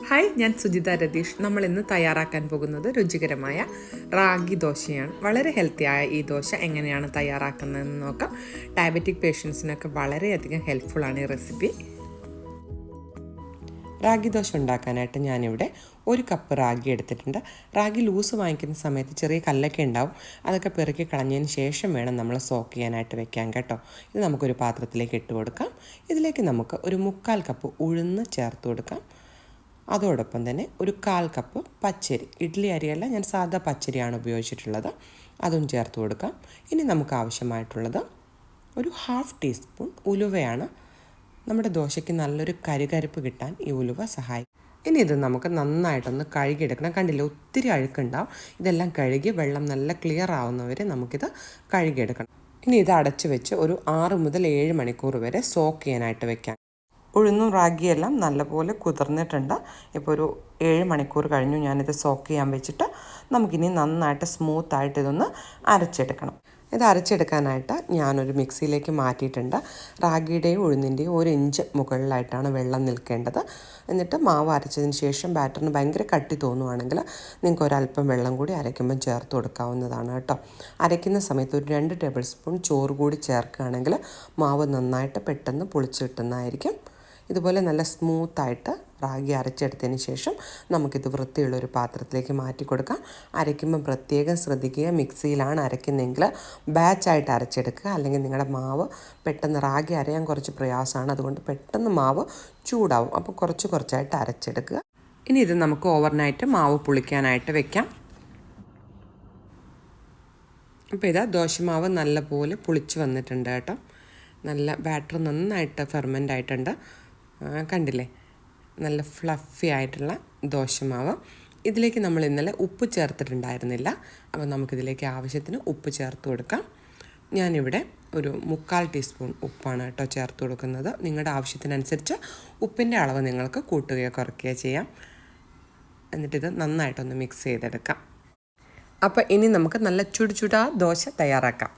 Hi, ഞാൻ സുജിത രതീഷ്. നമ്മൾ ഇന്ന് തയ്യാറാക്കാൻ പോകുന്നത് രുചികരമായ റാഗി ദോശയാണ്. വളരെ ഹെൽത്തിയായ ഈ ദോശ എങ്ങനെയാണ് തയ്യാറാക്കുന്നതെന്ന് നോക്കാം. ഡയബറ്റിക് പേഷ്യൻസിനൊക്കെ വളരെയധികം ഹെൽപ്ഫുള്ളാണ് ഈ റെസിപ്പി. റാഗി ദോശ ഉണ്ടാക്കാനായിട്ട് ഞാനിവിടെ 1 കപ്പ് റാഗി എടുത്തിട്ടുണ്ട്. റാഗി ലൂസ് വാങ്ങിക്കുന്ന സമയത്ത് ചെറിയ കല്ലൊക്കെ ഉണ്ടാവും. അതൊക്കെ പെറുക്കി കളഞ്ഞതിന് ശേഷം വേണം നമ്മൾ സോക്ക് ചെയ്യാനായിട്ട് വെക്കാൻ കേട്ടോ. ഇത് നമുക്കൊരു പാത്രത്തിലേക്ക് ഇട്ട് കൊടുക്കാം. ഇതിലേക്ക് നമുക്ക് ഒരു 3/4 കപ്പ് ഉഴുന്ന് ചേർത്ത് കൊടുക്കാം. അതോടൊപ്പം തന്നെ ഒരു 1/4 കപ്പ് പച്ചരി, ഇഡ്ഡലി അരിയല്ല, ഞാൻ സാധാ പച്ചരിയാണ് ഉപയോഗിച്ചിട്ടുള്ളത്, അതും ചേർത്ത് കൊടുക്കാം. ഇനി നമുക്ക് ആവശ്യമായിട്ടുള്ളത് ഒരു 1/2 ടീസ്പൂൺ ഉലുവയാണ്. നമ്മുടെ ദോശയ്ക്ക് നല്ലൊരു കരുകരുപ്പ് കിട്ടാൻ ഈ ഉലുവ സഹായിക്കും. ഇനി ഇത് നമുക്ക് നന്നായിട്ടൊന്ന് കഴുകിയെടുക്കണം. കണ്ടില്ലേ, ഒത്തിരി അഴുക്കുണ്ടാവും. ഇതെല്ലാം കഴുകി വെള്ളം നല്ല ക്ലിയർ ആവുന്നവരെ നമുക്കിത് കഴുകിയെടുക്കണം. ഇനി ഇത് അടച്ചു വെച്ച് ഒരു 6 മുതൽ 7 മണിക്കൂർ വരെ സോക്ക് ചെയ്യാനായിട്ട് വെക്കാം. ഉഴുന്നും റാഗിയെല്ലാം നല്ലപോലെ കുതിർന്നിട്ടുണ്ട്. ഇപ്പോൾ ഒരു 7 മണിക്കൂർ കഴിഞ്ഞു ഞാനിത് സോക്ക് ചെയ്യാൻ വെച്ചിട്ട്. നമുക്കിനി നന്നായിട്ട് സ്മൂത്തായിട്ട് ഇതൊന്ന് അരച്ചെടുക്കണം. ഇത് അരച്ചെടുക്കാനായിട്ട് ഞാനൊരു മിക്സിയിലേക്ക് മാറ്റിയിട്ടുണ്ട്. റാഗിയുടെയും ഉഴുന്നിൻ്റെയും 1 ഇഞ്ച് മുകളിലായിട്ടാണ് വെള്ളം നിൽക്കേണ്ടത്. എന്നിട്ട് മാവ് അരച്ചതിന് ശേഷം ബാറ്ററിന് ഭയങ്കര കട്ടി തോന്നുവാണെങ്കിൽ നിങ്ങൾക്ക് ഒരല്പം വെള്ളം കൂടി അരയ്ക്കുമ്പം ചേർത്ത് കൊടുക്കാവുന്നതാണ് കേട്ടോ. അരയ്ക്കുന്ന സമയത്ത് ഒരു 2 ടേബിൾ സ്പൂൺ ചോറ് കൂടി ചേർക്കുകയാണെങ്കിൽ മാവ് നന്നായിട്ട് പെട്ടെന്ന് പൊളിച്ച് കിട്ടുന്നതായിരിക്കും. ഇതുപോലെ നല്ല സ്മൂത്തായിട്ട് റാഗി അരച്ചെടുത്തതിന് ശേഷം നമുക്കിത് വൃത്തിയുള്ളൊരു പാത്രത്തിലേക്ക് മാറ്റി കൊടുക്കാം. അരയ്ക്കുമ്പം പ്രത്യേകം ശ്രദ്ധിക്കുക, മിക്സിയിലാണ് അരയ്ക്കുന്നതെങ്കിൽ ബാച്ചായിട്ട് അരച്ചെടുക്കുക. അല്ലെങ്കിൽ നിങ്ങളുടെ മാവ് പെട്ടെന്ന്, റാഗി അരയാൻ കുറച്ച് പ്രയാസമാണ്, അതുകൊണ്ട് പെട്ടെന്ന് മാവ് ചൂടാവും. അപ്പോൾ കുറച്ചായിട്ട് അരച്ചെടുക്കുക. ഇനി ഇത് നമുക്ക് ഓവർനൈറ്റ് മാവ് പുളിക്കാനായിട്ട് വെക്കാം. അപ്പോൾ ഇതാ ദോശമാവ് നല്ലപോലെ പുളിച്ച് വന്നിട്ടുണ്ട് കേട്ടോ. നല്ല ബാറ്റർ നന്നായിട്ട് ഫെർമെൻ്റ് ആയിട്ടുണ്ട്. കണ്ടില്ലേ, നല്ല ഫ്ലഫി ആയിട്ടുള്ള ദോശമാവ്. ഇതിലേക്ക് നമ്മൾ ഇന്നലെ ഉപ്പ് ചേർത്തിട്ടുണ്ടായിരുന്നില്ല, അപ്പോൾ നമുക്കിതിലേക്ക് ആവശ്യത്തിന് ഉപ്പ് ചേർത്ത് കൊടുക്കാം. ഞാനിവിടെ ഒരു 3/4 ടീസ്പൂൺ ഉപ്പാണ് കേട്ടോ ചേർത്ത് കൊടുക്കുന്നത്. നിങ്ങളുടെ ആവശ്യത്തിനനുസരിച്ച് ഉപ്പിൻ്റെ അളവ് നിങ്ങൾക്ക് കൂട്ടുകയോ കുറയ്ക്കുകയോ ചെയ്യാം. എന്നിട്ടിത് നന്നായിട്ടൊന്ന് മിക്സ് ചെയ്തെടുക്കാം. അപ്പോൾ ഇനി നമുക്ക് നല്ല ചുടുചുടാ ദോശ തയ്യാറാക്കാം.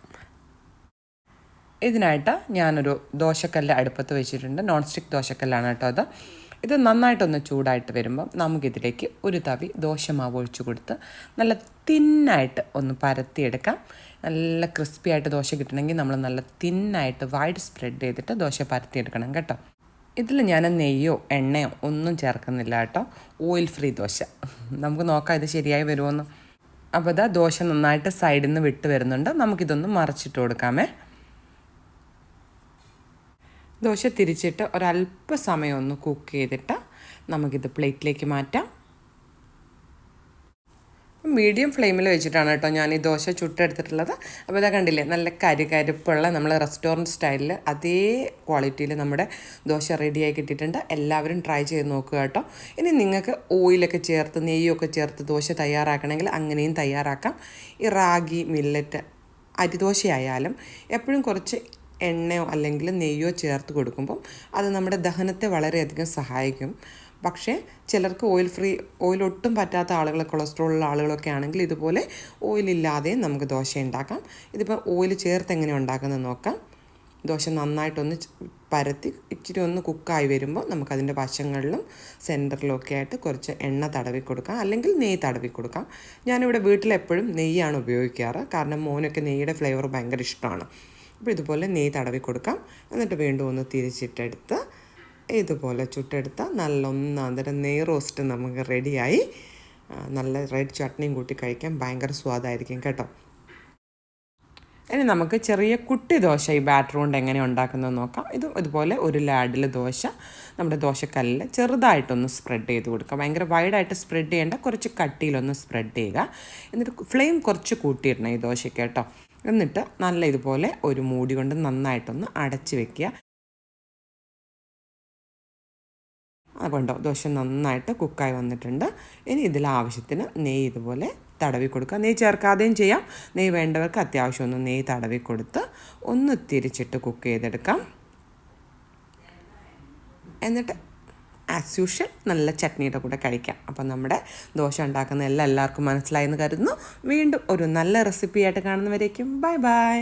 ഇതിനായിട്ട് ഞാനൊരു ദോശക്കല്ല് അടുപ്പത്ത് വെച്ചിട്ടുണ്ട്. നോൺ സ്റ്റിക്ക് ദോശക്കല്ലാണ് കേട്ടോ ഇത് നന്നായിട്ടൊന്ന് ചൂടായിട്ട് വരുമ്പം നമുക്കിതിലേക്ക് ഒരു തവി ദോശമാവ് ഒഴിച്ചു കൊടുത്ത് നല്ല തിന്നായിട്ട് ഒന്ന് പരത്തിയെടുക്കാം. നല്ല ക്രിസ്പി ആയിട്ട് ദോശ കിട്ടണമെങ്കിൽ നമ്മൾ നല്ല തിന്നായിട്ട് വൈഡ് സ്പ്രെഡ് ചെയ്തിട്ട് ദോശ പരത്തിയെടുക്കണം കേട്ടോ. ഇതിൽ ഞാൻ നെയ്യോ എണ്ണയോ ഒന്നും ചേർക്കുന്നില്ല കേട്ടോ. Oil free dosa. നമുക്ക് നോക്കാം ഇത് ശരിയായി വരുമോയെന്ന്. അപ്പോൾ ഇതാ ദോശ നന്നായിട്ട് സൈഡിൽ നിന്ന് വിട്ട് വരുന്നുണ്ട്. നമുക്കിതൊന്ന് മറിച്ചിട്ട് കൊടുക്കാമേ. ദോശ തിരിച്ചിട്ട് ഒരല്പസമയം ഒന്ന് കുക്ക് ചെയ്തിട്ട് നമുക്കിത് പ്ലേറ്റിലേക്ക് മാറ്റാം. മീഡിയം ഫ്ലെയിമിൽ വെച്ചിട്ടാണ് കേട്ടോ ഞാൻ ഈ ദോശ ചുട്ടെടുത്തിട്ടുള്ളത്. അപ്പോൾ ഇതാ കണ്ടില്ലേ, നല്ല കരിപ്പുള്ള നമ്മൾ റെസ്റ്റോറൻറ്റ് സ്റ്റൈലിൽ അതേ ക്വാളിറ്റിയിൽ നമ്മുടെ ദോശ റെഡിയായി കിട്ടിയിട്ടുണ്ട്. എല്ലാവരും ട്രൈ ചെയ്ത് നോക്കുക കേട്ടോ. ഇനി നിങ്ങൾക്ക് ഓയിലൊക്കെ ചേർത്ത് നെയ്യൊക്കെ ചേർത്ത് ദോശ തയ്യാറാക്കണമെങ്കിൽ അങ്ങനെയും തയ്യാറാക്കാം. ഈ റാഗി മില്ലറ്റ് അരിദോശയായാലും എപ്പോഴും കുറച്ച് എണ്ണയോ അല്ലെങ്കിൽ നെയ്യോ ചേർത്ത് കൊടുക്കുമ്പം അത് നമ്മുടെ ദഹനത്തെ വളരെയധികം സഹായിക്കും. പക്ഷേ ചിലർക്ക് ഓയിൽ ഒട്ടും പറ്റാത്ത ആളുകൾ, കൊളസ്ട്രോളുള്ള ആളുകളൊക്കെ ആണെങ്കിൽ ഇതുപോലെ ഓയിലില്ലാതെയും നമുക്ക് ദോശ ഉണ്ടാക്കാം. ഇതിപ്പോൾ ഓയിൽ ചേർത്ത് എങ്ങനെ ഉണ്ടാക്കുന്നത് നോക്കാം. ദോശ നന്നായിട്ടൊന്ന് പരത്തി ഇച്ചിരി ഒന്ന് കുക്കായി വരുമ്പോൾ നമുക്കതിൻ്റെ വശങ്ങളിലും സെൻറ്ററിലും ഒക്കെ ആയിട്ട് കുറച്ച് എണ്ണ തടവി കൊടുക്കാം, അല്ലെങ്കിൽ നെയ്യ് തടവി കൊടുക്കാം. ഞാനിവിടെ വീട്ടിലെപ്പോഴും നെയ്യാണ് ഉപയോഗിക്കാറ്, കാരണം മോനൊക്കെ നെയ്യുടെ ഫ്ലേവർ ഭയങ്കര ഇഷ്ടമാണ്. അപ്പോൾ ഇതുപോലെ നെയ്യ് തടവി കൊടുക്കാം. എന്നിട്ട് വീണ്ടും ഒന്ന് തിരിച്ചിട്ടെടുത്ത് ഇതുപോലെ ചുട്ടെടുത്ത നല്ല ഒന്നാന്തരം നെയ്യ് റോസ്റ്റ് നമുക്ക് റെഡിയായി. നല്ല റെഡ് ചട്നിയും കൂട്ടി കഴിക്കാൻ ഭയങ്കര സ്വാദായിരിക്കും കേട്ടോ. ഇനി നമുക്ക് ചെറിയ കുട്ടി ദോശ ഈ ബാറ്റർ കൊണ്ട് എങ്ങനെ ഉണ്ടാക്കുന്നത് നോക്കാം. ഇതുപോലെ ഒരു ലാഡിൽ ദോശ നമ്മുടെ ദോശക്കല്ലിൽ ചെറുതായിട്ടൊന്ന് സ്പ്രെഡ് ചെയ്ത് കൊടുക്കുക. ഭയങ്കര വൈഡായിട്ട് സ്പ്രെഡ് ചെയ്യേണ്ട, കുറച്ച് കട്ടിയിലൊന്ന് സ്പ്രെഡ് ചെയ്യുക. എന്നിട്ട് ഫ്ലെയിം കുറച്ച് കൂട്ടിയിടണം ഈ ദോശയ്ക്ക് കേട്ടോ. എന്നിട്ട് നല്ല ഇതുപോലെ ഒരു മൂടി കൊണ്ട് നന്നായിട്ടൊന്ന് അടച്ച് വെക്കുക. അതുകൊണ്ടോ ദോശ നന്നായിട്ട് കുക്കായി വന്നിട്ടുണ്ട്. ഇനി ഇതിൽ ആവശ്യത്തിന് നെയ്യ് ഇതുപോലെ തടവി കൊടുക്കുക. നെയ്യ് ചേർക്കാതെയും ചെയ്യാം. നെയ്യ് വേണ്ടവർക്ക് അത്യാവശ്യം ഒന്ന് നെയ്യ് തടവി കൊടുത്ത് ഒന്ന് തിരിച്ചിട്ട് കുക്ക് ചെയ്തെടുക്കാം. എന്നിട്ട് ആസ് യൂഷ്വൽ നല്ല ചട്നിയുടെ കൂടെ കഴിക്കാം. അപ്പം നമ്മുടെ ദോശ ഉണ്ടാക്കുന്ന എല്ലാവർക്കും മനസ്സിലായെന്ന് കരുതുന്നു. വീണ്ടും ഒരു നല്ല റെസിപ്പിയായിട്ട് കാണുന്നവരേക്കും ബൈ ബൈ.